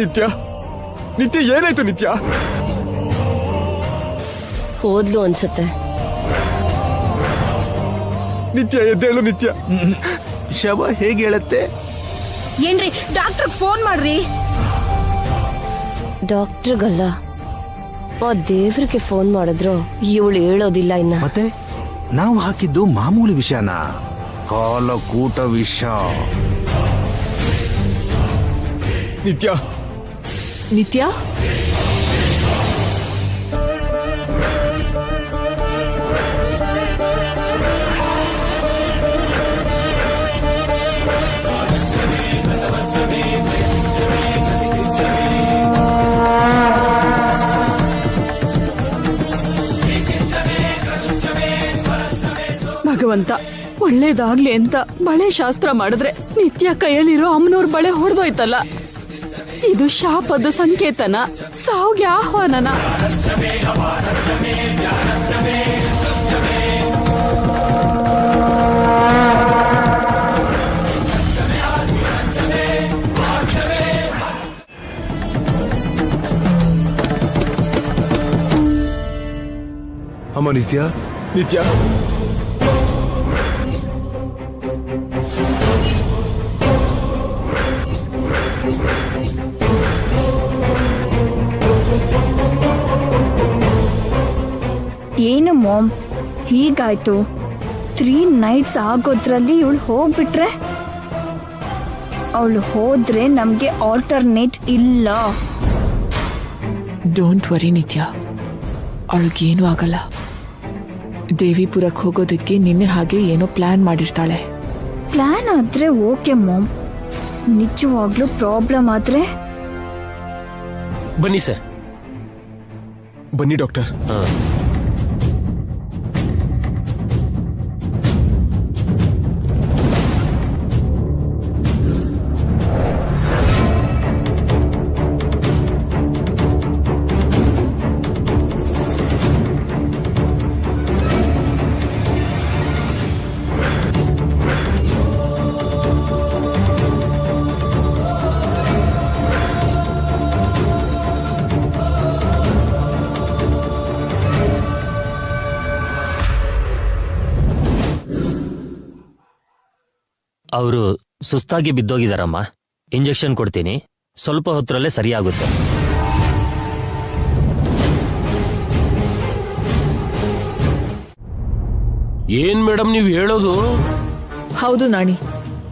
ನಿತ್ಯ ನಿತ್ಯ ಏನಾಯ್ತು ನಿತ್ಯ? ಹೋದ್ಲು ಅನ್ಸತ್ತೆ. ನಿತ್ಯ ಎದ್ದೇಳು ನಿತ್ಯ. ಶವ ಹೇಗೆ ಹೇಳತ್ತೆ? ಏನ್ರಿ ಡಾಕ್ಟರ್ ಫೋನ್ ಮಾಡ್ರಿ. ಡಾಕ್ಟರ್ಗಲ್ಲ, ದೇವ್ರಿಗೆ ಫೋನ್ ಮಾಡಿದ್ರು ಇವಳು ಹೇಳೋದಿಲ್ಲ ಇನ್ನ. ಮತ್ತೆ ನಾವು ಹಾಕಿದ್ದು ಮಾಮೂಲಿ ವಿಷನ, ಕಾಲಕೂಟ ವಿಷ. ನಿತ್ಯ ನಿತ್ಯ ಭಗವಂತ ಒಳ್ಳೇದಾಗ್ಲಿ ಅಂತ ಬಳೆ ಶಾಸ್ತ್ರ ಮಾಡಿದ್ರೆ ನಿತ್ಯ ಕೈಯಲ್ಲಿರೋ ಅಮ್ಮನವ್ರ ಬಳೆ ಹೊಡೆದೋಯ್ತಲ್ಲ. ಇದು ಶಾಪದ ಸಂಕೇತನ, ಸಾವುಗೆ ಆಹ್ವಾನನ? ಅಮ್ಮ ನಿತ್ಯ, ನಿತ್ಯ ಏನು ಮಾಮ್ ಹೀಗಾಯ್ತು? 3 nights ಆಗೋದ್ರಲ್ಲಿ ಇವಳು ಹೋಗ್ಬಿಟ್ರೆ? ಅವಳು ಹೋದ್ರೆ ನಮ್ಗೆ ಆಲ್ಟರ್ನೇಟ್ ಇಲ್ಲ. ಡೋಂಟ್ ವರಿ ನಿತ್ಯ, ಅವಳಿಗೇನು ಆಗಲ್ಲ. ದೇವಿಪುರಕ್ಕೆ ಹೋಗೋದಕ್ಕೆ ನಿನ್ನೆ ಹಾಗೆ ಏನೋ ಪ್ಲಾನ್ ಮಾಡಿರ್ತಾಳೆ. ಪ್ಲಾನ್ ಆದ್ರೆ ಓಕೆ ಮಾಮ್, ನಿಜವಾಗ್ಲೂ ಪ್ರಾಬ್ಲಮ್ ಆದ್ರೆ? ಬನ್ನಿ ಸರ್. ಬನ್ನಿ ಡಾಕ್ಟರ್. ಅವರು ಸುಸ್ತಾಗಿ ಬಿದ್ದೋಗಿದಾರಮ್ಮ. ಇಂಜೆಕ್ಷನ್ ಕೊಡ್ತೀನಿ, ಸ್ವಲ್ಪ ಹೊತ್ತರಲ್ಲೇ ಸರಿಯಾಗುತ್ತೆ. ಏನ್ ಮೇಡಮ್ ನೀವು ಹೇಳೋದು? ಹೌದು ನಾಣಿ,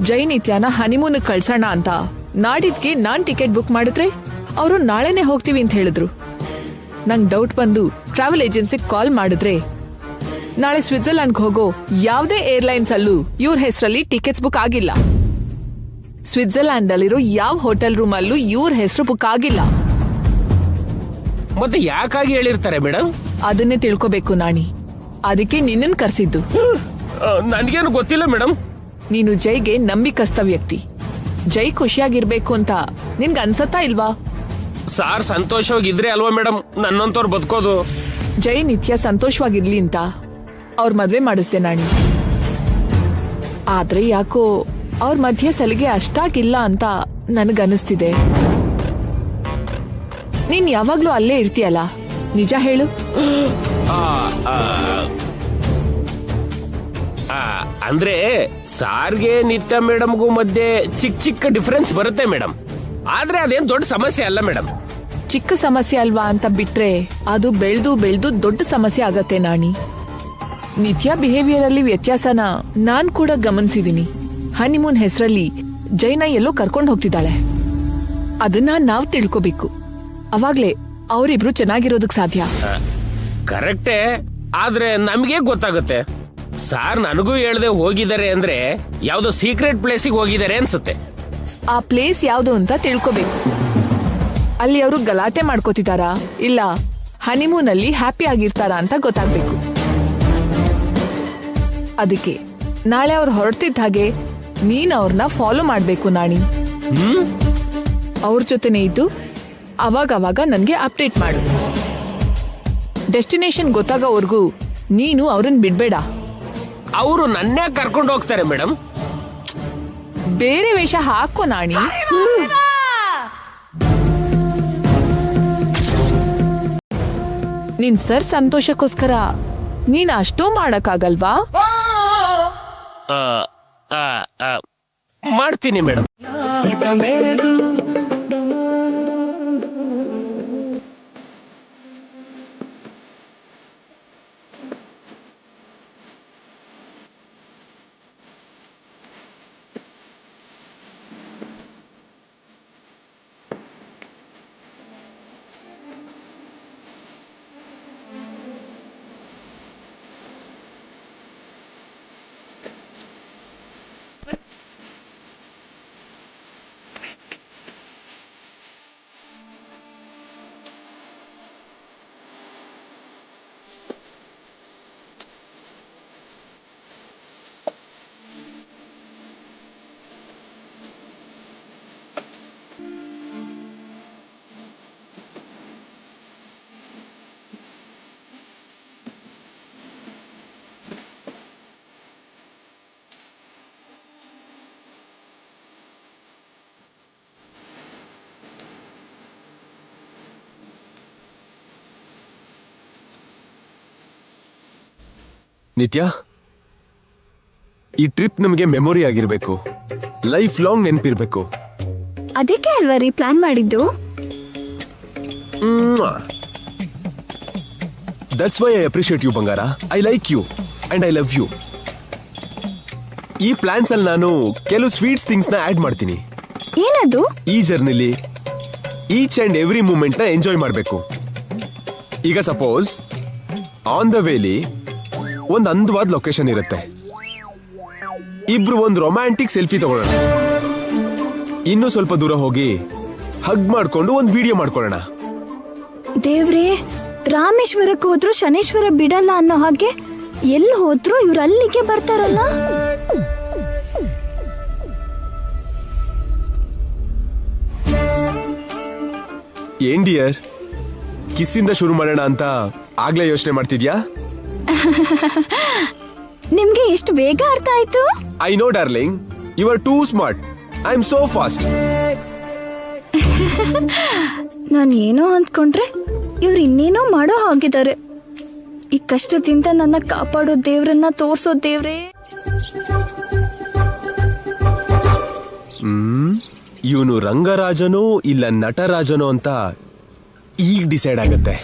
ಜೈ ನಿತ್ಯನ ಹನಿಮೂನ್ ಕಳ್ಸೋಣ ಅಂತ ನಾಡಿದ್ಗೆ ನಾನ್ ಟಿಕೆಟ್ ಬುಕ್ ಮಾಡಿದ್ರೆ ಅವರು ನಾಳೆನೆ ಹೋಗ್ತೀವಿ ಅಂತ ಹೇಳಿದ್ರು. ನಂಗ್ ಡೌಟ್ ಬಂದು ಟ್ರಾವೆಲ್ ಏಜೆನ್ಸಿಗೆ ಕಾಲ್ ಮಾಡಿದ್ರೆ ನಾಳೆ ಸ್ವಿಟ್ಜರ್ಲ್ಯಾಂಡ್ಗೆ ಹೋಗೋ ಯಾವುದೇ ಏರ್ಲೈನ್ಸ್ ಅಲ್ಲೂ ಇವ್ರ ಹೆಸರಲ್ಲಿ ಟಿಕೆಟ್ಸ್ ಬುಕ್ ಆಗಿಲ್ಲ. ಸ್ವಿಟ್ಜರ್ಲ್ಯಾಂಡ್ ಅಲ್ಲಿರೋ ಯಾವ ಹೋಟೆಲ್ ರೂಮ್ ಅಲ್ಲೂ ಇವ್ರ ಹೆಸರು ಬುಕ್ ಆಗಿಲ್ಲ. ಮತ್ತೆ ಯಾಕಾಗಿ ಹೇಳಿರ್ತಾರೆ ಮೇಡಮ್? ಅದನ್ನೇ ತಿಳ್ಕೋಬೇಕು ನಾಣಿ, ಅದಕ್ಕೆ ನಿನ್ನನ್ ಕರ್ಸಿದ್ದು. ನನ್ಗೇನು ಗೊತ್ತಿಲ್ಲ ಮೇಡಮ್. ನೀನು ಜೈಗೆ ನಂಬಿಕಸ್ತ ವ್ಯಕ್ತಿ. ಜೈ ಖುಷಿಯಾಗಿರ್ಬೇಕು ಅಂತ ನಿನ್ಗೆ ಅನ್ಸತ್ತಾ ಇಲ್ವಾ? ಸಾರ್ ಸಂತೋಷವಾಗಿದ್ರೆ ಅಲ್ವಾ ಮೇಡಮ್ ನನ್ನಂತವ್ರು ಬದುಕೋದು. ಜೈ ನಿತ್ಯ ಸಂತೋಷವಾಗಿರ್ಲಿ ಅಂತ ಅವ್ರ ಮದ್ವೆ ಮಾಡಿಸ್ದೆ ನಾಣಿ. ಆದ್ರೆ ಯಾಕೋ ಅವ್ರ ಮಧ್ಯೆ ಸಲಿಗೆ ಅಷ್ಟಾಗಿಲ್ಲ ಅಂತ ನನಗನ್ನಿಸ್ತಿದೆ. ನೀನ್ ಯಾವಾಗ್ಲೂ ಅಲ್ಲೇ ಇರ್ತೀಯಲ್ಲ, ನಿಜ ಹೇಳು. ಅಂದ್ರೆ ಸಾರ್ಗೆ ನಿತ್ಯ ಮೇಡಮ್ಗೂ ಮಧ್ಯೆ ಚಿಕ್ಕ ಡಿಫರೆನ್ಸ್ ಬರುತ್ತೆ ಮೇಡಮ್. ಆದ್ರೆ ಅದೇನ್ ದೊಡ್ಡ ಸಮಸ್ಯೆ ಅಲ್ಲ ಮೇಡಮ್. ಚಿಕ್ಕ ಸಮಸ್ಯೆ ಅಲ್ವಾ ಅಂತ ಬಿಟ್ರೆ ಅದು ಬೆಳ್ದು ದೊಡ್ಡ ಸಮಸ್ಯೆ ಆಗತ್ತೆ ನಾಣಿ. ನಿತ್ಯ ಬಿಹೇವಿಯರ್ ಅಲ್ಲಿ ವ್ಯತ್ಯಾಸನ ನಾನ್ ಕೂಡ ಗಮನಿಸಿದೀನಿ. ಹನಿಮೂನ್ ಹೆಸರಲ್ಲಿ ಜೈನ ಎಲ್ಲೋ ಕರ್ಕೊಂಡು ಹೋಗ್ತಿದ್ದಾಳೆ. ಅದನ್ನ ನಾವ್ ತಿಳ್ಕೋಬೇಕು. ಅವಾಗ್ಲೇ ಅವರಿಬ್ರು ಚೆನ್ನಾಗಿರೋದಕ್ ಸಾಧ್ಯ. ಕರೆಕ್ಟೇ, ಆದ್ರೆ ನಮ್ಗೆ ಗೊತ್ತಾಗುತ್ತೆ. ಸಾರ್ ನನಗೂ ಹೇಳ್ದೆ ಹೋಗಿದ್ದಾರೆ ಅಂದ್ರೆ ಯಾವ್ದೋ ಸೀಕ್ರೆಟ್ ಪ್ಲೇಸಿಗೆ ಹೋಗಿದ್ದಾರೆ ಅನ್ಸುತ್ತೆ. ಆ ಪ್ಲೇಸ್ ಯಾವ್ದು ಅಂತ ತಿಳ್ಕೋಬೇಕು. ಅಲ್ಲಿ ಅವರು ಗಲಾಟೆ ಮಾಡ್ಕೋತಿದಾರಾ ಇಲ್ಲ ಹನಿಮೂನ್ ಅಲ್ಲಿ ಹ್ಯಾಪಿ ಆಗಿರ್ತಾರಾ ಅಂತ ಗೊತ್ತಾಗ್ಬೇಕು. ಅದಕ್ಕೆ ನಾಳೆ ಅವ್ರು ಹೊರಡ್ತಿದ್ದ ಹಾಗೆ ನೀನ್ ಅವ್ರನ್ನ ಫಾಲೋ ಮಾಡ್ಬೇಕು ನಾಣಿ. ಅವ್ರ ಜೊತೆನೆ ಇದ್ದು ಅವಾಗ ನನ್ಗೆ ಅಪ್ಡೇಟ್ ಮಾಡು. ಡೆಸ್ಟಿನೇಷನ್ ಗೊತ್ತಾಗೋವರೆಗೂ ನೀನು ಅವ್ರನ್ನ ಬಿಡ್ಬೇಡ. ಅವರು ನನ್ನೇ ಕರ್ಕೊಂಡು ಹೋಗ್ತಾರೆ ಮೇಡಮ್. ಬೇರೆ ವೇಷ ಹಾಕೋ ನಾಣಿ. ನಿನ್ ಸರ್ ಸಂತೋಷಕ್ಕೋಸ್ಕರ ನೀನ್ ಅಷ್ಟೂ ಮಾಡಕ್ಕಾಗಲ್ವಾ? ಆ, ಆ, ಆ, ಮಾಡ್ತೀನಿ ಮೇಡಮ್. ನಿತ್ಯ, ಈ ಟ್ರಿಪ್ ನಮಗೆ ಮೆಮೊರಿ ಆಗಿರ್ಬೇಕು, ಲೈಫ್ ಲಾಂಗ್ ನೆನಪಿರ್ಬೇಕು. ಅದಕ್ಕೆ ಅಲ್ವಾ ರೀ ಪ್ಲಾನ್ ಮಾಡಿದ್ದು. That's why I appreciate you ಬಂಗಾರ. I like you and I love you. ಈ ಪ್ಲಾನ್ಸ್ ಅಲ್ಲಿ ನಾನು ಕೆಲವು ಸ್ವೀಟ್ಸ್ ಥಿಂಗ್ಸ್ ನ ಆಡ್ ಮಾಡ್ತೀನಿ. ಏನದು? ಈ ಜರ್ನಿಲಿ ಈಚ್ ಅಂಡ್ ಎವ್ರಿ ಮೂಮೆಂಟ್ ನ ಎಂಜಾಯ್ ಮಾಡಬೇಕು. ಈಗ ಸಪೋಸ್ ಆನ್ ದ ವೇಲಿ ಒಂದು ಅಂದವಾದ ಲೊಕೇಶನ್ ಇರುತ್ತೆ, ಇಬ್ರು ಒಂದು ರೊಮ್ಯಾಂಟಿಕ್ ಸೆಲ್ಫಿ ತಗೊಳ್ಳೋಣ. ಇನ್ನು ಸ್ವಲ್ಪ ದೂರ ಹೋಗಿ ಹಗ್ ಮಾಡ್ಕೊಂಡು ಒಂದು ವಿಡಿಯೋ ಮಾಡ್ಕೊಳ್ಳೋಣ. ದೇವ್ರೇ, ರಾಮೇಶ್ವರಕ್ಕೆ ಹೋದ್ರು ಶನೇಶ್ವರ ಬಿಡಲ್ಲ ಅನ್ನೋ ಹಾಗೆ ಎಲ್ಲಿ ಹೋದ್ರು ಇವ್ರು ಅಲ್ಲಿಗೆ ಬರ್ತಾರಲ್ಲ. ಏನ್ ಡಿಯರ್, ಕಿಸ್ಸಿಂದ ಶುರು ಮಾಡೋಣ ಅಂತ ಆಗ್ಲೇ ಯೋಚನೆ ಮಾಡ್ತಿದ್ಯಾ? ನಿಮ್ಗೆ ಎಷ್ಟು ಬೇಗ ಅರ್ಥ ಆಯ್ತು? I know darling, you are too smart. I am so fast. ನಾನು ಏನೋ ಅಂದ್ಕೊಂಡ್ರೆ ಇವ್ರು ಇನ್ನೇನೋ ಮಾಡೋ ಹಾಗಿದ್ದಾರೆ. ಈ ಕಷ್ಟದಿಂದ ನನ್ನ ಕಾಪಾಡೋ ದೇವ್ರನ್ನ ತೋರ್ಸೋ ದೇವ್ರೇ. ಇವನು ರಂಗರಾಜನೋ ಇಲ್ಲ ನಟರಾಜನೋ ಅಂತ ಈಗ ಡಿಸೈಡ್ ಆಗತ್ತೆ.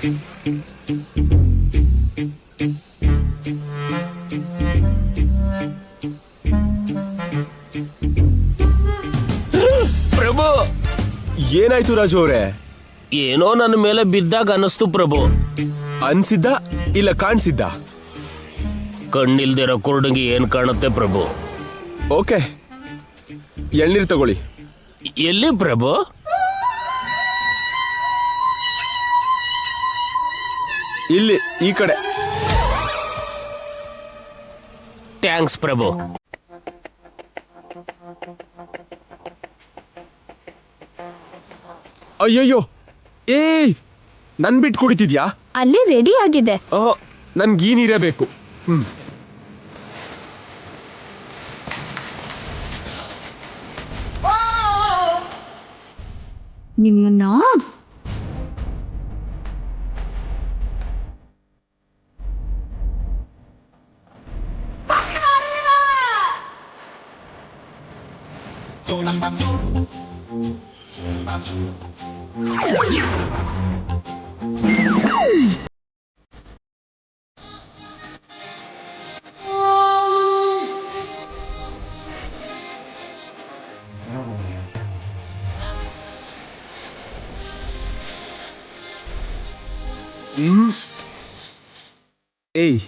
ಪ್ರಭು, ಏನಾಯ್ತು ರಾಜು ಅವ್ರೆ? ಏನೋ ನನ್ನ ಮೇಲೆ ಬಿದ್ದಾಗ ಅನಿಸ್ತು ಪ್ರಭು. ಅನ್ಸಿದ್ದ ಇಲ್ಲ ಕಾಣಿಸಿದ್ದ? ಕಣ್ಣಿಲ್ದಿರೋ ಕುರುಡಿಗೆ ಏನ್ ಕಾಣುತ್ತೆ ಪ್ರಭು? ಓಕೆ, ಎಳ್ನೀರು ತಗೊಳ್ಳಿ. ಎಲ್ಲಿ ಪ್ರಭು? ಇಲ್ಲಿ ಈ ಕಡೆ. ಥ್ಯಾಂಕ್ಸ್ ಪ್ರಭು. ಅಯ್ಯಯ್ಯೋ, ಏಯ್, ನನ್ ಬಿಟ್ಟು ಕುಡಿತಿದ್ಯಾ? ಅಲ್ಲಿ ರೆಡಿ ಆಗಿದೆ. ನನ್ಗೆ ಈ ನೀರೇ ಬೇಕು. ನಿಮ್ಮನ್ನ ಏಯ್,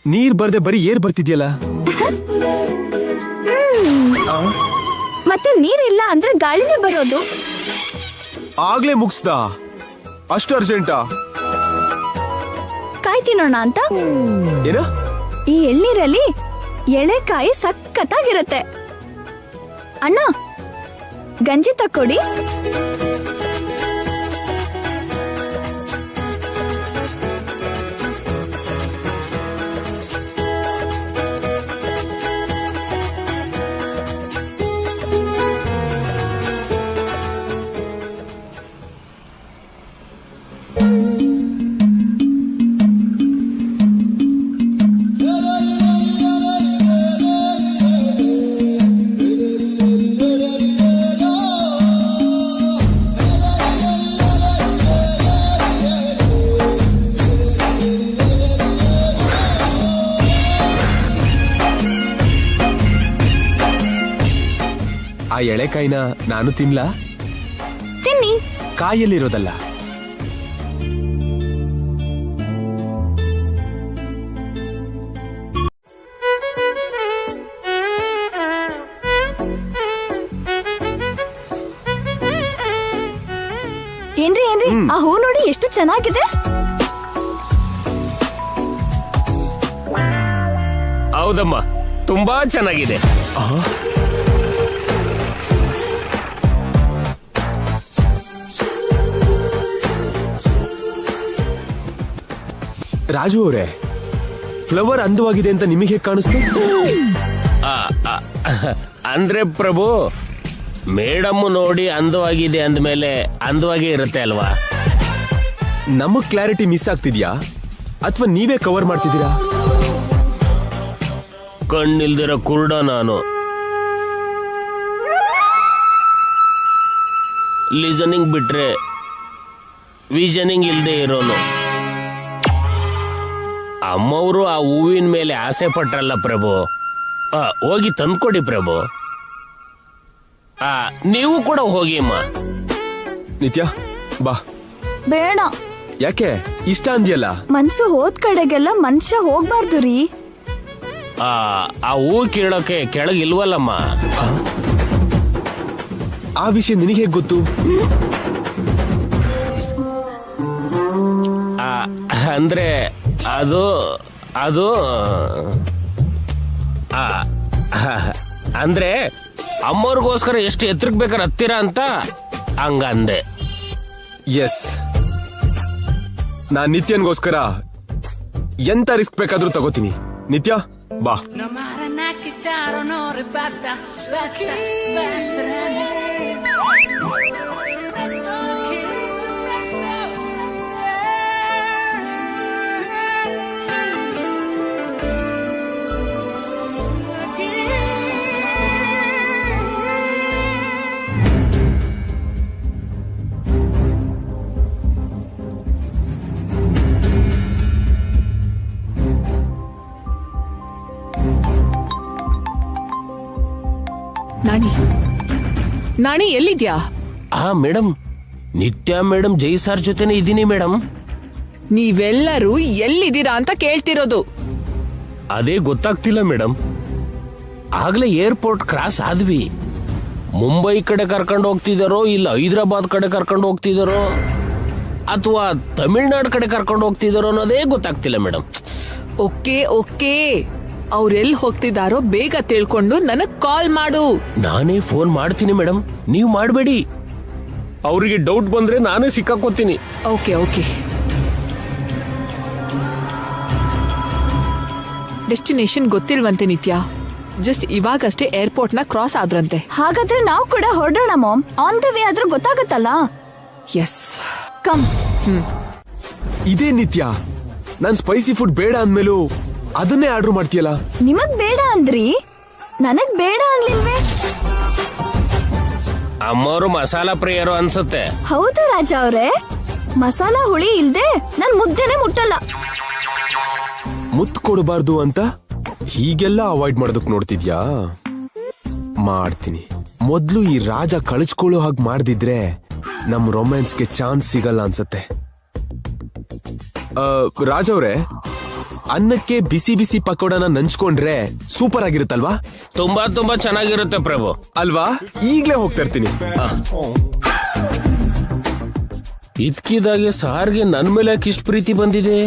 ನೀರ್ ಬರ್ದೆ ಬರೀ ಏರ್ ಬರ್ತಿದ್ಯಲ್ಲ. ಮತ್ತೆ ನೀರಿಲ್ಲ ಅಂದ್ರೆ ಗಾಳಿನೇ ಬರೋದು. ಆಗ್ಲೇ ಮುಗಿಸ್ದ? ಅಷ್ಟು ಅರ್ಜೆಂಟಾ? ಕಾಯಿ ತಿನ್ನೋಣ ಅಂತ. ಏನ? ಈ ಎಳ್ನೀರಲ್ಲಿ ಎಳೆಕಾಯಿ ಸಖತ್ತಾಗಿರುತ್ತೆ. ಅಣ್ಣ, ಗಂಜಿ ತಕ್ಕೊಡಿ. ಆ ಎಳೆಕಾಯಿನ ನಾನು ತಿನ್ಲಾ? ತಿನ್ನಿ. ಕಾಯಲ್ಲಿರೋದಲ್ಲ. ಏನ್ರಿ ಆ ಹೂ ನೋಡಿ ಎಷ್ಟು ಚೆನ್ನಾಗಿದೆ. ಹೌದಮ್ಮ, ತುಂಬಾ ಚೆನ್ನಾಗಿದೆ. ರಾಜು ಅವರೇ, ಫ್ಲವರ್ ಅಂದವಾಗಿದೆ ಅಂತ ನಿಮಗೆ ಹೇಗೆ ಕಾಣಿಸ್ತು? ಅಂದ್ರೆ ಪ್ರಭು, ಮೇಡಮ್ ನೋಡಿ ಅಂದವಾಗಿದೆ ಅಂದ್ಮೇಲೆ ಅಂದವಾಗೇ ಇರುತ್ತೆ ಅಲ್ವಾ? ನಮಗ್ ಕ್ಲಾರಿಟಿ ಮಿಸ್ ಆಗ್ತಿದ್ಯಾ ಅಥವಾ ನೀವೇ ಕವರ್ ಮಾಡ್ತಿದ್ದೀರಾ? ಕಣ್ಣಿಲ್ದಿರೋ ಕುರುಡ ನಾನು. ಲಿಸನಿಂಗ್ ಬಿಟ್ರೆ ವಿಷನಿಂಗ್ ಇಲ್ದೇ ಇರೋನು. ಅಮ್ಮವರು ಆ ಹೂವಿನ ಮೇಲೆ ಆಸೆ ಪಟ್ರಲ್ಲ ಪ್ರಭು, ಹೋಗಿ ತಂದ್ಕೊಡಿ ಪ್ರಭು. ನೀವು ಕೂಡ ಹೋಗಿ ಅಮ್ಮ. ನಿತ್ಯ ಬಾ. ಬೇಡ. ಯಾಕೆ ಇಷ್ಟ ಅಂದ್ಯಲ್ಲ? ಮನ್ಸು ಹೋದ್ ಕಡೆಗೆಲ್ಲ ಮನುಷ್ಯ ಹೋಗ್ಬಾರ್ದು ರೀ. ಆ ಹೂ ಕೀಳೋಕೆ ಕೆಳಗಿಲ್ವಲ್ಲಮ್ಮ. ಆ ವಿಷಯ ನಿನಗೆ ಹೇಗೆ ಗೊತ್ತು? ಅಂದ್ರೆ ಅದು ಅದು ಅಂದ್ರೆ ಅಮ್ಮವ್ರಿಗೋಸ್ಕರ ಎಷ್ಟು ಎತ್ತರಕ್ಕೆ ಬೇಕಾದ್ರೆ ಹತ್ತಿರ ಅಂತ ಹಂಗಂದೆ. ಎಸ್, ನಾನ್ ನಿತ್ಯನ್ಗೋಸ್ಕರ ಎಂತ ರಿಸ್ಕ್ ಬೇಕಾದ್ರೂ ತಗೋತೀನಿ. ನಿತ್ಯ ಬಾ. ನಾಣಿ ಎಲ್ಲಿದ್ಯಾ? ಮೇಡಮ್, ನಿತ್ಯ ಮೇಡಮ್ ಜೈ ಸಾರ್ ಜೊತೆನೆ ಇದ್ದೀನಿ ಮೇಡಮ್. ನೀವೆಲ್ಲರೂ ಎಲ್ಲಿದ್ದೀರಾ ಅಂತ ಕೇಳ್ತಿರೋದು. ಅದೇ ಗೊತ್ತಾಗ್ತಿಲ್ಲ ಮೇಡಮ್. ಆಗ್ಲೇ ಏರ್ಪೋರ್ಟ್ ಕ್ರಾಸ್ ಆದ್ವಿ. ಮುಂಬೈ ಕಡೆ ಕರ್ಕೊಂಡು ಹೋಗ್ತಿದಾರೋ ಇಲ್ಲ ಹೈದರಾಬಾದ್ ಕಡೆ ಕರ್ಕೊಂಡು ಹೋಗ್ತಿದಾರೋ ಅಥವಾ ತಮಿಳ್ನಾಡು ಕಡೆ ಕರ್ಕೊಂಡು ಹೋಗ್ತಿದಾರೋ ಅನ್ನೋದೇ ಗೊತ್ತಾಗ್ತಿಲ್ಲ ಮೇಡಮ್. ಓಕೆ ಓಕೆ, ಅವ್ರೆಲ್ಲಿ ಹೋಗ್ತಿದಾರೋ ಬೇಗ ತಿಳ್ಕೊಂಡು ನನಗ್ ಕಾಲ್ ಮಾಡು. ನಾನೇ ಫೋನ್ ಮಾಡ್ತೀನಿ ಮೇಡಮ್, ನೀವು ಮಾಡಬೇಡಿ. ಅವರಿಗೆ ಡೌಟ್ ಬಂದ್ರೆ ನಾನೇ ಸಿಕ್ಕಾಕೋತೀನಿ. Okay okay. ಡೆಸ್ಟಿನೇಷನ್ ಗೊತ್ತಿಲ್ವಂತೆ ನಿತ್ಯ. ಜಸ್ಟ್ ಇವಾಗಷ್ಟೇ ಏರ್ಪೋರ್ಟ್ ನ ಕ್ರಾಸ್ ಆದ್ರಂತೆ. ಹಾಗಾದ್ರೆ ನಾವು ಕೂಡ ಹೊರಡೋಣ ಮಾಮ್. ಆನ್ ದ ವೇ ಆದ್ರೂ ಗೊತ್ತಾಗತ್ತಲ್ಲ. S, come. ಇದೇ ನಿತ್ಯ, ನಾನ್ ಸ್ಪೈಸಿ ಫುಡ್ ಬೇಡ ಅಂದ್ಮೇಲೂ ಅದನ್ನೇ ಆರ್ಡರ್ ಮಾಡ್ತೀಯಲ್ಲ. ನಿಮಗ್ ಬೇಡ ಅಂದ್ರಿ, ನನಗ್ ಬೇಡ ಅನ್ಲಿಲ್ವೇ? ಅಮ್ಮವರು ಮಸಾಲಾ ಪ್ರಿಯರು ಅನ್ಸುತ್ತೆ. ಹೌದು ರಾಜ ಅವ್ರೆ, ಮಸಾಲಾ ಹುಳಿ ಇಲ್ದೆ ನನ್ ಮುದ್ದೆನೆ ಮುಟ್ಟಲ್ಲ. ಮುತ್ತು ಕೊಡಬಾರ್ದು ಅಂತ ಹೀಗೆಲ್ಲ ಅವಾಯ್ಡ್ ಮಾಡೋದಕ್ ನೋಡ್ತಿದ್ಯಾ? ಮಾಡ್ತೀನಿ. ಮೊದ್ಲು ಈ ರಾಜ ಕಳಿಸ್ಕೊಳ್ಳೋ ಹಾಗೆ ಮಾಡ್ದಿದ್ರೆ ನಮ್ ರೊಮ್ಯಾನ್ಸ್ಗೆ ಚಾನ್ಸ್ ಸಿಗಲ್ಲ ಅನ್ಸತ್ತೆ. ರಾಜ ಅವ್ರೆ, ಅನ್ನಕ್ಕೆ ಬಿಸಿ ಬಿಸಿ ಪಕೋಡನ ನಂಚ್ಕೊಂಡ್ರೆ ಸೂಪರ್ ಆಗಿರುತ್ತಲ್ವಾ? ತುಂಬಾ ತುಂಬಾ ಚೆನ್ನಾಗಿರುತ್ತೆ ಪ್ರಭು. ಅಲ್ವಾ? ಈಗ್ಲೇ ಹೋಗ್ತಾ ಇರ್ತೀನಿ. ಇದ್ಕಿದಾಗೆ ಸಾರ್ಗೆ ನನ್ ಮೇಲೆ ಯಾಕೆ ಪ್ರೀತಿ ಬಂದಿದೆ?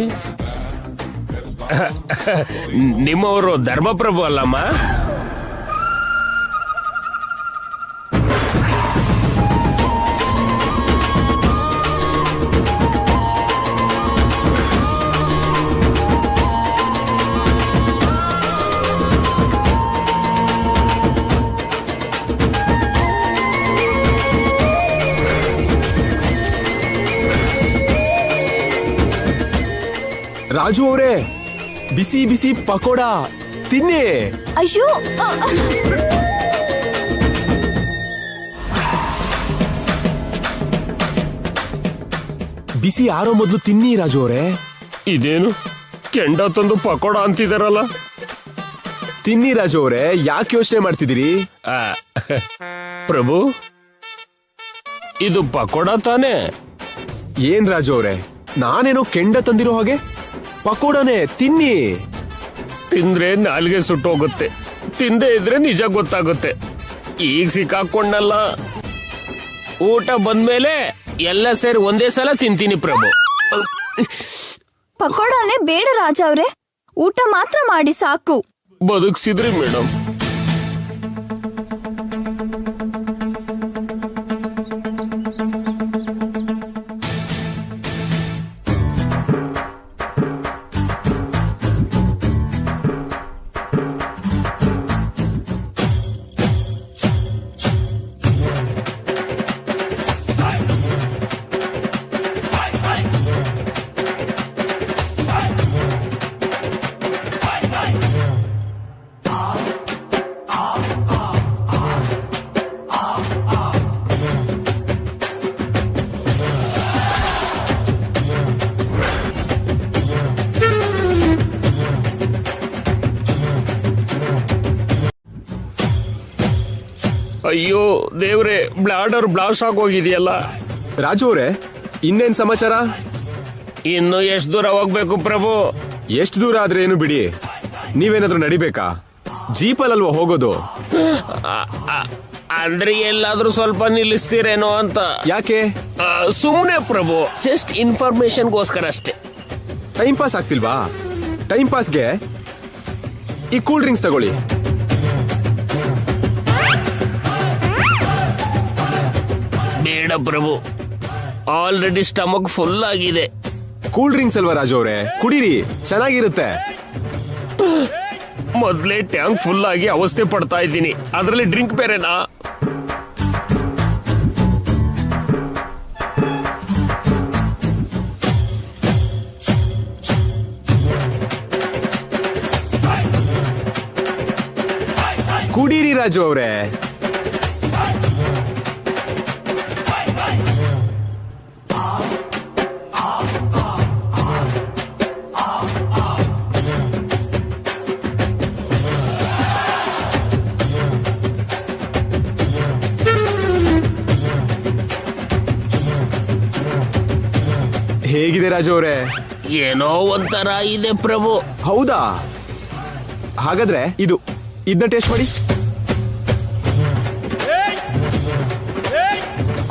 ನಿಮ್ಮವರು ಧರ್ಮಪ್ರಭು ಅಲ್ಲಮ್ಮ? ರಾಜು ಅವರೇ, ಬಿಸಿ ಬಿಸಿ ಪಕೋಡ ತಿನ್ನಿ. ಅಯ್ಯೋ, ಬಿಸಿ ಆರೋ ಮೊದ್ಲು ತಿನ್ನಿ ರಾಜು ಅವರೇ. ಇದೇನು ಕೆಂಡ ತಂದು ಪಕೋಡ ಅಂತಿದಾರಲ್ಲ? ತಿನ್ನಿ ರಾಜು ಅವರೇ, ಯಾಕೆ ಯೋಚನೆ ಮಾಡ್ತಿದ್ದೀರಿ? ಪ್ರಭು ಇದು ಪಕೋಡ ತಾನೇ? ಏನ್ ರಾಜು ಅವ್ರೆ, ನಾನೇನೋ ಕೆಂಡ ತಂದಿರೋ ಹಾಗೆ. ಪಕೋಡನೆ ತಿನ್ನಿ. ತಿಂದ್ರೆ ನಾಲ್ಗೆ ಸುಟ್ಟೋಗುತ್ತೆ, ತಿಂದೇ ಇದ್ರೆ ನಿಜ ಗೊತ್ತಾಗುತ್ತೆ. ಈಗ ಸಿಕ್ಕಾಕೊಂಡಲ್ಲ, ಊಟ ಬಂದ್ಮೇಲೆ ಎಲ್ಲ ಸೇರಿ ಒಂದೇ ಸಲ ತಿಂತೀನಿ ಪ್ರಭು. ಪಕೋಡನೆ ಬೇಡ ರಾಜ ಅವ್ರೆ, ಊಟ ಮಾತ್ರ ಮಾಡಿ ಸಾಕು. ಬದುಕ್ಸಿದ್ರಿ ಮೇಡಮ್. ಅಯ್ಯೋ ದೇವ್ರೆ, ಬ್ಲಾಡರ್ ಬ್ಲಾಸ್ಟ್ ಆಗೋಗಿದೆಯಲ್ಲ. ರಾಜು ಅವ್ರೆ, ಇನ್ನೇನ್ ಸಮಾಚಾರ? ಇನ್ನು ಎಷ್ಟು ದೂರ ಹೋಗ್ಬೇಕು ಪ್ರಭು? ಎಷ್ಟು ದೂರ ಆದ್ರೆ ಏನು ಬಿಡಿ, ನೀವೇನಾದ್ರೂ ನಡಿಬೇಕಾ? ಜೀಪಲ್ಲಲ್ವಾ ಹೋಗೋದು? ಅಂದ್ರೆ ಎಲ್ಲಾದ್ರೂ ಸ್ವಲ್ಪ ನಿಲ್ಲಿಸ್ತೀರೇನೋ ಅಂತ. ಯಾಕೆ? ಸುಮ್ನೆ ಪ್ರಭು, ಜಸ್ಟ್ ಇನ್ಫಾರ್ಮೇಶನ್ಗೋಸ್ಕರ ಅಷ್ಟೇ. ಟೈಮ್ ಪಾಸ್ ಆಗ್ತಿಲ್ವಾ? ಟೈಮ್ ಪಾಸ್ಗೆ ಈ ಕೂಲ್ ಡ್ರಿಂಕ್ಸ್ ತಗೊಳ್ಳಿ. ಬೇಡ ಪ್ರಭು, ಆಲ್ರೆಡಿ ಸ್ಟಮಕ್ ಫುಲ್ ಆಗಿದೆ. ಕೂಲ್ ಡ್ರಿಂಕ್ಸ್ ಅಲ್ವಾ ರಾಜು ಅವ್ರೆ, ಕುಡೀರಿ, ಚೆನ್ನಾಗಿರುತ್ತೆ. ಮೊದ್ಲೇ ಟ್ಯಾಂಕ್ ಫುಲ್ ಆಗಿ ಅವಸ್ಥೆ ಪಡ್ತಾ ಇದ್ದೀನಿ, ಅದರಲ್ಲಿ ಡ್ರಿಂಕ್ ಬೇರೆನಾ? ಕುಡೀರಿ ರಾಜು ಅವ್ರೆ. ಹೇಗಿದೆ ರಾಜು ಅವ್ರೆ? ಏನೋ ಒಂಥರ ಇದೆ ಪ್ರಭು. ಹೌದಾ? ಹಾಗಾದ್ರೆ ಇದನ್ನ ಟೇಸ್ಟ್ ಮಾಡಿ,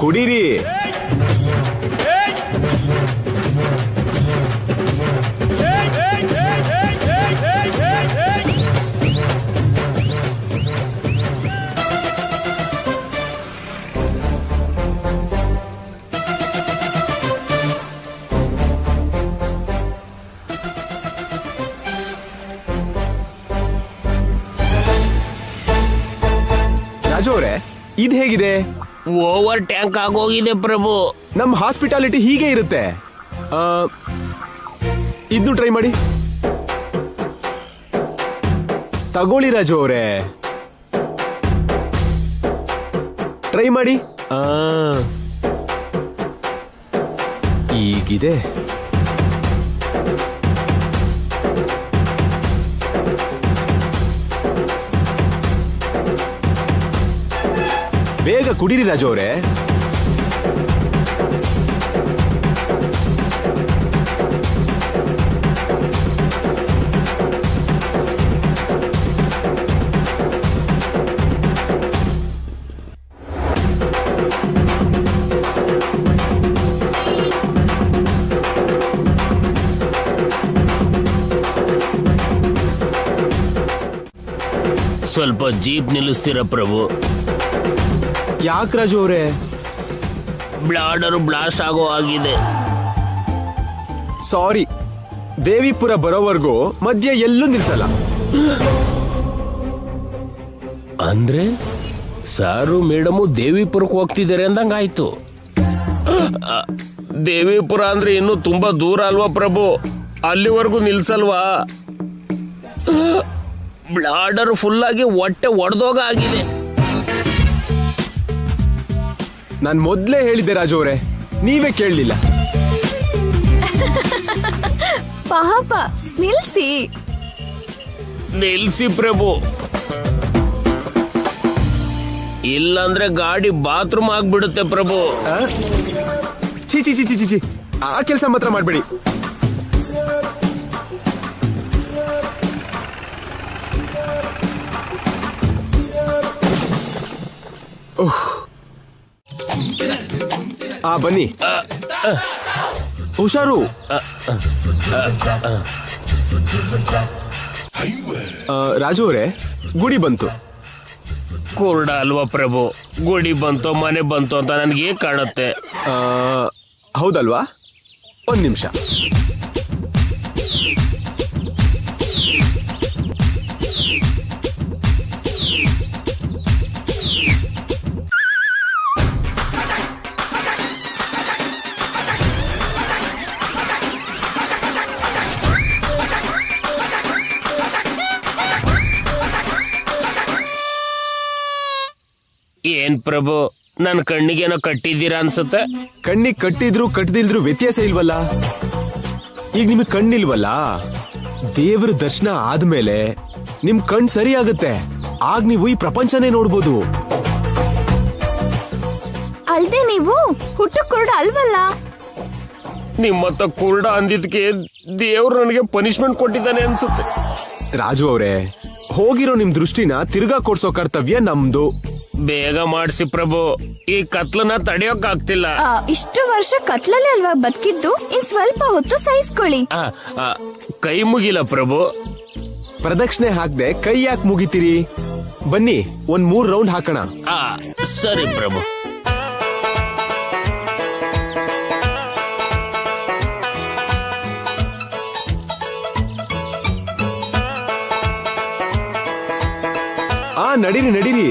ಕುಡೀರಿ. ರಾಜು ಅವ್ರೆ, ಇದು ಹೇಗಿದೆ? ಓವರ್ ಟ್ಯಾಂಕ್ ಆಗೋಗಿದೆ ಪ್ರಭು. ನಮ್ಮ ಹಾಸ್ಪಿಟಾಲಿಟಿ ಹೀಗೆ ಇರುತ್ತೆ. ಇದನ್ನು ಟ್ರೈ ಮಾಡಿ. ತಗೊಳ್ಳಿ ರಾಜು ಅವರೇ, ಟ್ರೈ ಮಾಡಿ. ಈಗಿದೆ. ಬೇಗ ಕುಡೀರಿ ರಾಜು ಅವರೇ. ಸ್ವಲ್ಪ ಜೀಪ್ ನಿಲ್ಲಿಸ್ತೀರ ಪ್ರಭು? ಯಾಕೆ ರಾಜು ಅವರೇ? ಬ್ಲಾಡರ್ ಬ್ಲಾಸ್ಟ್ ಆಗೋ ಆಗಿದೆ. ಸಾರಿ, ದೇವಿಪುರ ಬರೋವರೆಗೂ ಮಧ್ಯ ಎಲ್ಲೂ ನಿಲ್ಸಲ್ಲ. ಅಂದ್ರೆ ಸಾರು ಮೇಡಮು ದೇವಿಪುರಕ್ಕೆ ಹೋಗ್ತಿದ್ದಾರೆ ಅಂದಂಗಾಯ್ತು. ದೇವಿಪುರ ಅಂದ್ರೆ ಇನ್ನು ತುಂಬಾ ದೂರ ಅಲ್ವಾ ಪ್ರಭು? ಅಲ್ಲಿವರೆಗೂ ನಿಲ್ಸಲ್ವಾ? ಬ್ಲಾಡರ್ ಫುಲ್ ಆಗಿ ಹೊಟ್ಟೆ ಒಡೆದೋಗ ಆಗಿದೆ. ನಾನು ಮೊದ್ಲೇ ಹೇಳಿದ್ದೆ ರಾಜು ಅವರೇ, ನೀವೇ ಕೇಳಲಿಲ್ಲ. ಪಾಪ, ನಿಲ್ಸಿ ನಿಲ್ಸಿ ಪ್ರಭು. ಇಲ್ಲಾಂದ್ರೆ ಗಾಡಿ ಬಾತ್ರೂಮ್ ಆಗ್ಬಿಡುತ್ತೆ ಪ್ರಭು. ಚಿ ಚಿ ಚಿ ಚಿ ಚಿ ಆ ಕೆಲಸ ಮಾತ್ರ ಮಾಡ್ಬೇಡಿ. ಬನ್ನಿ, ಹುಷಾರು. ರಾಜು ಅವರೇ, ಗುಡಿ ಬಂತು. ಕುರುಡ ಅಲ್ವಾ ಪ್ರಭು? ಗುಡಿ ಬಂತು ಮನೆ ಬಂತು ಅಂತ ನನ್ಗೆ ಕಾಣುತ್ತೆ. ಹೌದಲ್ವಾ? ಒಂದ್ ನಿಮಿಷ. ಏನ್ ಪ್ರಭು, ನನ್ ಕಣ್ಣಿಗೇನೋ ಕಟ್ಟಿದ್ದೀರಾ ಅನ್ಸುತ್ತೆ. ಕಣ್ಣಿಗೆ ಕಟ್ಟಿದ್ರು ಕಟ್ಟದಿಲ್ದ್ರು ವ್ಯತ್ಯಾಸ ಇಲ್ವಲ್ಲ. ಈಗ ನಿಮಗ್ ಕಣ್ಣಿಲ್ವಲ್ಲ, ದೇವ್ರ ದರ್ಶನ ಆದ್ಮೇಲೆ ನಿಮ್ ಕಣ್ ಸರಿ ಆಗುತ್ತೆ. ಆಗ ನೀವು ಈ ಪ್ರಪಂಚನೇ ನೋಡ್ಬೋದು. ಅಲ್ದೆ ನೀವು ಹುಟ್ಟು ಕುರುಡ ಅಲ್ವಲ್ಲ. ನಿಮ್ಮತ್ತ ಕುರುಡ ಅಂದಿದ್ಕೆ ದೇವ್ರು ನನಗೆ ಪನಿಷ್ಮೆಂಟ್ ಕೊಟ್ಟಿದ್ದಾನೆ ಅನ್ಸುತ್ತೆ. ರಾಜು ಅವರೇ, ಹೋಗಿರೋ ನಿಮ್ ದೃಷ್ಟಿನ ತಿರ್ಗಾ ಕೊಡ್ಸೋ ಕರ್ತವ್ಯ ನಮ್ದು. ಬೇಗ ಮಾಡಿಸಿ ಪ್ರಭು, ಈ ಕತ್ಲನ್ನ ತಡೆಯೋಕ್ ಆಗ್ತಿಲ್ಲ. ಇಷ್ಟು ವರ್ಷ ಕತ್ಲಲ್ಲಿ ಅಲ್ವಾ ಬದುಕಿದ್ದು, ಇನ್ ಸ್ವಲ್ಪ ಹೊತ್ತು ಸಹಿಸ್ಕೊಳ್ಳಿ. ಕೈ ಮುಗಿಲ ಪ್ರಭು. ಪ್ರದಕ್ಷಿಣೆ ಹಾಕ್ದೆ ಕೈ ಯಾಕೆ ಮುಗಿತೀರಿ? ಬನ್ನಿ, ಒಂದ್ 3 ರೌಂಡ್ ಹಾಕೋಣ. ಸರಿ ಪ್ರಭು. ನಡೀರಿ ನಡೀರಿ.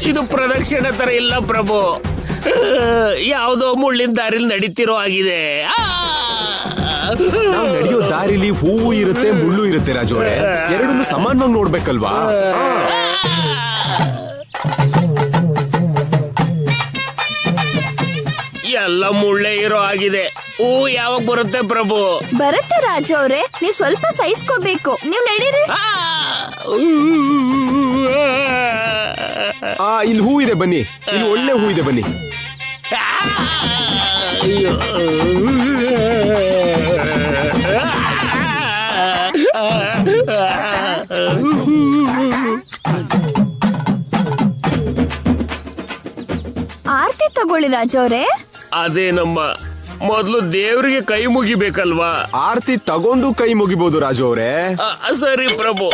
ಇದು ಪ್ರದಕ್ಷಿಣೆ ತರ ಇಲ್ಲ ಪ್ರಭು, ಯಾವುದೋ ಮುಳ್ಳಿನ ದಾರಿಲಿ ನಡೀತಿರೋ ಆಗಿದೆ. ನಾವು ನಡೆಯೋ ದಾರಿಲಿ ಹೂವು ಇರುತ್ತೆ, ಮುಳ್ಳು ಇರುತ್ತೆ ರಾಜು ಅವರೇ. ಎರಡನ್ನೂ ಸಮಾನವಾಗಿ ನೋಡ್ಬೇಕಲ್ವಾ? ಎಲ್ಲ ಮುಳ್ಳೆ ಇರೋ ಆಗಿದೆ. ಹೂ ಯಾವಾಗ ಬರುತ್ತೆ ಪ್ರಭು? ಬರುತ್ತೆ ರಾಜು ಅವ್ರೆ, ನೀವ್ ಸ್ವಲ್ಪ ಸಹಿಸ್ಕೋಬೇಕು. ನೀವ್ ನಡೀರಿ. ಇಲ್ಲಿ ಹೂ ಇದೆ ಬನ್ನಿ, ಇಲ್ಲಿ ಒಳ್ಳೆ ಹೂ ಇದೆ ಬನ್ನಿ. ಆರ್ತಿ ತಗೊಳ್ಳಿ ರಾಜು ಅವ್ರೆ. ಅದೇನಮ್ಮ, ಮೊದ್ಲು ದೇವ್ರಿಗೆ ಕೈ ಮುಗಿಬೇಕಲ್ವಾ? ಆರ್ತಿ ತಗೊಂಡು ಕೈ ಮುಗಿಬಹುದು ರಾಜು ಅವರೇ. ಸರಿ ಪ್ರಭು.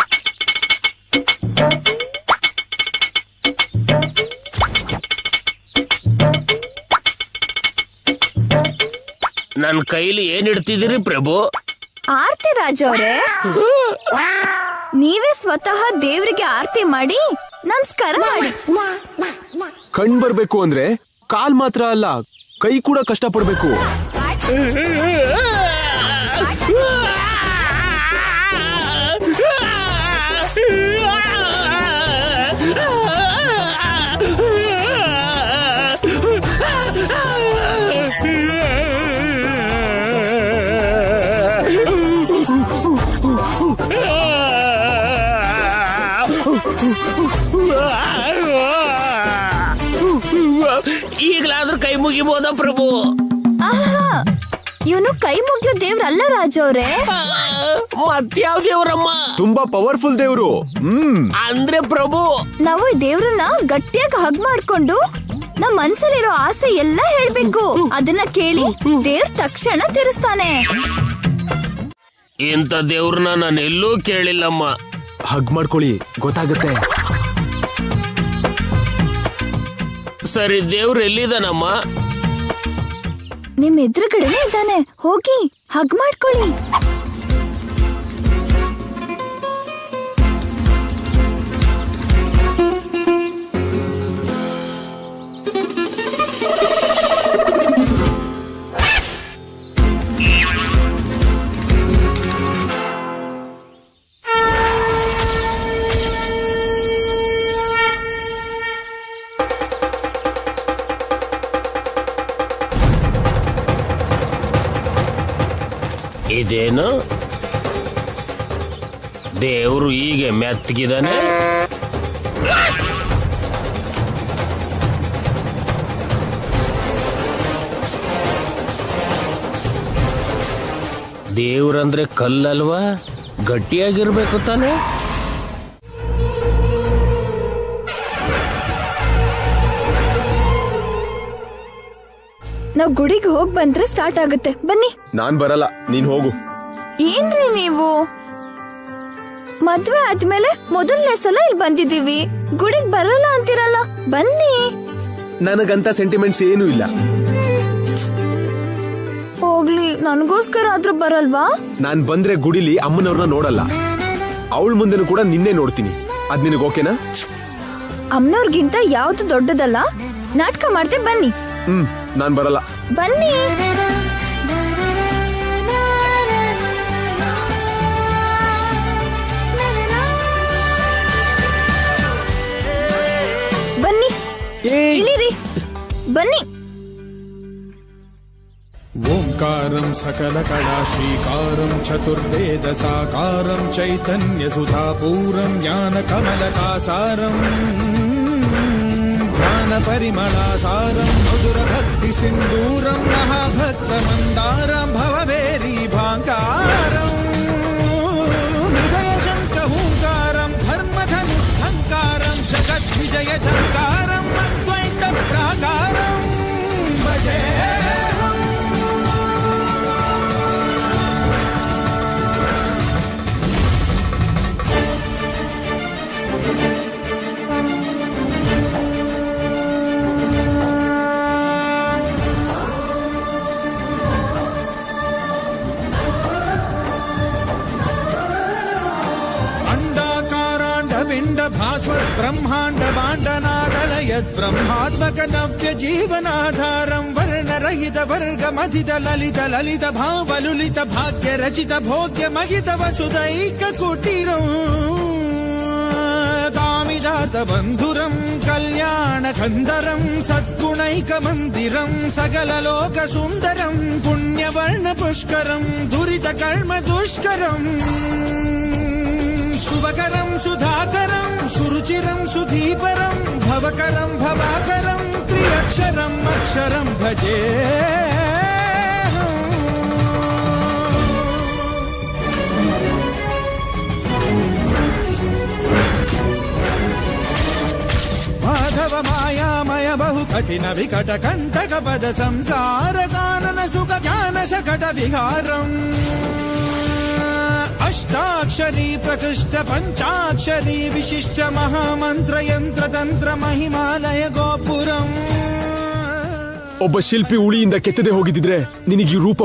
ನನ್ ಕೈಲಿ ಏನ್ ಇಡ್ತಿದ್ದೀರಿ ಪ್ರಭು? ಆರ್ತಿ ರಾಜು ಅವ್ರೆ, ನೀವೇ ಸ್ವತಃ ದೇವ್ರಿಗೆ ಆರ್ತಿ ಮಾಡಿ ನಮಸ್ಕಾರ ಮಾಡಿ. ಕಣ್ ಬರ್ಬೇಕು ಅಂದ್ರೆ ಕಾಲ್ ಮಾತ್ರ ಅಲ್ಲ, ಕೈ ಕೂಡ ಕಷ್ಟ ಪಡ್ಬೇಕು. ಈಗಲಾದ್ರೂ ಕೈ ಮುಗಿಬೋದಾ ಪ್ರಭು? ಇವನು ಕೈ ಮುಗಿಯೋ ದೇವ್ರಲ್ಲ ರಾಜು ಅವ್ರೆ. ಮತ್ಯಾವ ದೇವ್ರಮ್ಮ? ತುಂಬಾ ಪವರ್ಫುಲ್ ದೇವ್ರು. ಅಂದ್ರೆ ಪ್ರಭು, ನಾವು ಈ ದೇವ್ರನ್ನ ಗಟ್ಟಿಯಾಗಿ ಹಗ್ ಮಾಡ್ಕೊಂಡು ನಮ್ ಮನ್ಸಲ್ಲಿರೋ ಆಸೆ ಎಲ್ಲ ಹೇಳ್ಬೇಕು. ಅದನ್ನ ಕೇಳಿ ದೇವ್ರ ತಕ್ಷಣ ತೀರಿಸ್ತಾನೆ. ಇಂಥ ದೇವ್ರನ್ನ ನಾನು ಎಲ್ಲೂ ಕೇಳಿಲ್ಲಮ್ಮ. ಹಗ್ ಮಾಡ್ಕೊಳ್ಳಿ, ಗೊತ್ತಾಗುತ್ತೆ. ಸರಿ, ದೇವ್ರು ಎಲ್ಲಿದಾನಮ್ಮ? ನಿಮ್ ಎದುರುಗಡೆನೆ ಇದ್ದಾನೆ, ಹೋಗಿ ಹಗ್ ಮಾಡ್ಕೊಳ್ಳಿ. ಇದೇನು ದೇವ್ರು ಹೀಗೆ ಮೆತ್ತಗಿದಾನೆ? ದೇವ್ರಂದ್ರೆ ಕಲ್ಲಲ್ವಾ, ಗಟ್ಟಿಯಾಗಿರ್ಬೇಕು ತಾನೆ? ನಾವ್ ಗುಡಿಗೆ ಹೋಗ್ ಬಂದ್ರೆ ಸ್ಟಾರ್ಟ್ ಆಗುತ್ತೆ. ಬನ್ನಿ. ನಾನ್ ಬರಲ್ಲ, ನೀನ್ ಹೋಗು. ಏನ್ರಿ ನೀವು? ಮದ್ವೆ ಆದ್ಮೇಲೆ ಮೊದಲನೇ ಸಲ ಇಲ್ಲಿ ಬಂದಿದೀವಿ, ಗುಡಿಗೆ ಬರಲ್ಲ ಅಂತಿರಲ್ಲ. ಬನ್ನಿ. ನನಗಂತ ಸೆಂಟಿಮೆಂಟ್ಸ್ ಏನೂ ಇಲ್ಲ. ಹೋಗ್ಲಿ, ನನ್ಗೋಸ್ಕರ ಆದ್ರೂ ಬರಲ್ವಾ? ನಾನ್ ಬಂದ್ರೆ ಗುಡಿಲಿ ಅಮ್ಮನವ್ರನ್ನ ನೋಡಲ್ಲ. ಅವಳ ಮುಂದೆನೂ ಕೂಡ ನಿನ್ನೆ ನೋಡ್ತೀನಿ. ಅದ್ ನಿನಗ್ ಓಕೆನಾ? ಅಮ್ಮನವ್ರಿಗಿಂತ ಯಾವ್ದು ದೊಡ್ಡದಲ್ಲ. ನಾಟಕ ಮಾಡ್ತೆ, ಬನ್ನಿ. ನಾನ್ ಬರಲ್ಲ. ಬನ್ನಿ. ಬನ್ನಿ, ಇಳಿರಿ. ಬನ್ನಿ. ಓಂಕಾರಂ ಸಕಲ ಕಲಾ ಶ್ರೀಕಾರಂ ಚತುರ್ವೇದ ಸಾಕಾರಂ ಚೈತನ್ಯ ಸುಧಾಪೂರಂ ಜ್ಞಾನ ಕಮಲಕಾಸಾರಂ ಜ್ಞಾನ ಪರಿಮಳಾಸಾರಂ ಮಧುರ ಭಕ್ತಿ ಸಿಂಧೂರಂ ಮಹಾಭಕ್ತ ಮಂದಾರಂ ಭವವೇರಿ ಭಾಂಕಾರಂ ಹೃದಯ ಶಂಕ ಹೂಂಕಾರಂ ಧರ್ಮಧನುಷ್ಠಂಕಾರಂ ಜಗದ್ವಿಜಯ ಝಂಕಾರಂ ಅದ್ವೈತ ಪ್ರಾಕಾರಂ ಭಜೆ. ಭಾಸ್ವತ್ ಬ್ರಹ್ಮಾಂಡ ಬಾಂಡನಾದಲಯದ್ ಬ್ರಹ್ಮಾತ್ಮಕ ನವ್ಯ ಜೀವನಾಧಾರಂ ವರ್ಣರಹಿತ ವರ್ಗ ಮಧಿತ ಲಲಿತ ಲಲಿತ ಭಾವಲುಲಿತ ಭಾಗ್ಯ ರಚಿತ ಭೋಗ್ಯ ಮಹಿತ ವಸುದೈಕ ಕುಟೀರಂ ಕಾಮಿಜಾತ ಬಂಧುರಂ ಕಲ್ಯಾಣ ಕಂದರಂ ಸದ್ಗುಣೈಕ ಮಂದಿರಂ ಸಕಲ ಲೋಕ ಸುಂದರಂ ಪುಣ್ಯವರ್ಣ ಪುಷ್ಕರಂ ದುರಿತ ಕರ್ಮ ದುಷ್ಕರಂ ಶುಭಕರಂ ಸುಧಾಕರಂ ಸುರುಚಿರಂ ಸುಧೀಪರಂ ಭವಕರಂ ಭವಾಕರಂ ತ್ರಿಯಕ್ಷರಂ ಅಕ್ಷರಂ ಭಜೆ. ಮಾಧವ ಮಾಯಾಮಯ ಬಹು ಕಠಿಣ ವಿಕಟ ಕಂಟಕ ಪದ ಸಂಸಾರ ಕಾನನ ಸುಖ ಜ್ಞಾನ ಶಕಟ ವಿಹಾರಂ ಅಷ್ಟಾಕ್ಷರಿ ಪ್ರಕೃಷ್ಟ ಪಂಚಾಕ್ಷರಿ ವಿಶಿಷ್ಟ ಮಹಾಮಂತ್ರ ಯಂತ್ರ ತಂತ್ರ ಮಹಿಮಾಲಯ ಗೋಪುರಂ. ಒಬ್ಬ ಶಿಲ್ಪಿ ಉಳಿಯಿಂದ ಕೆತ್ತದೆ ಹೋಗಿದ್ರೆ ನಿನಗೆ ಈ ರೂಪ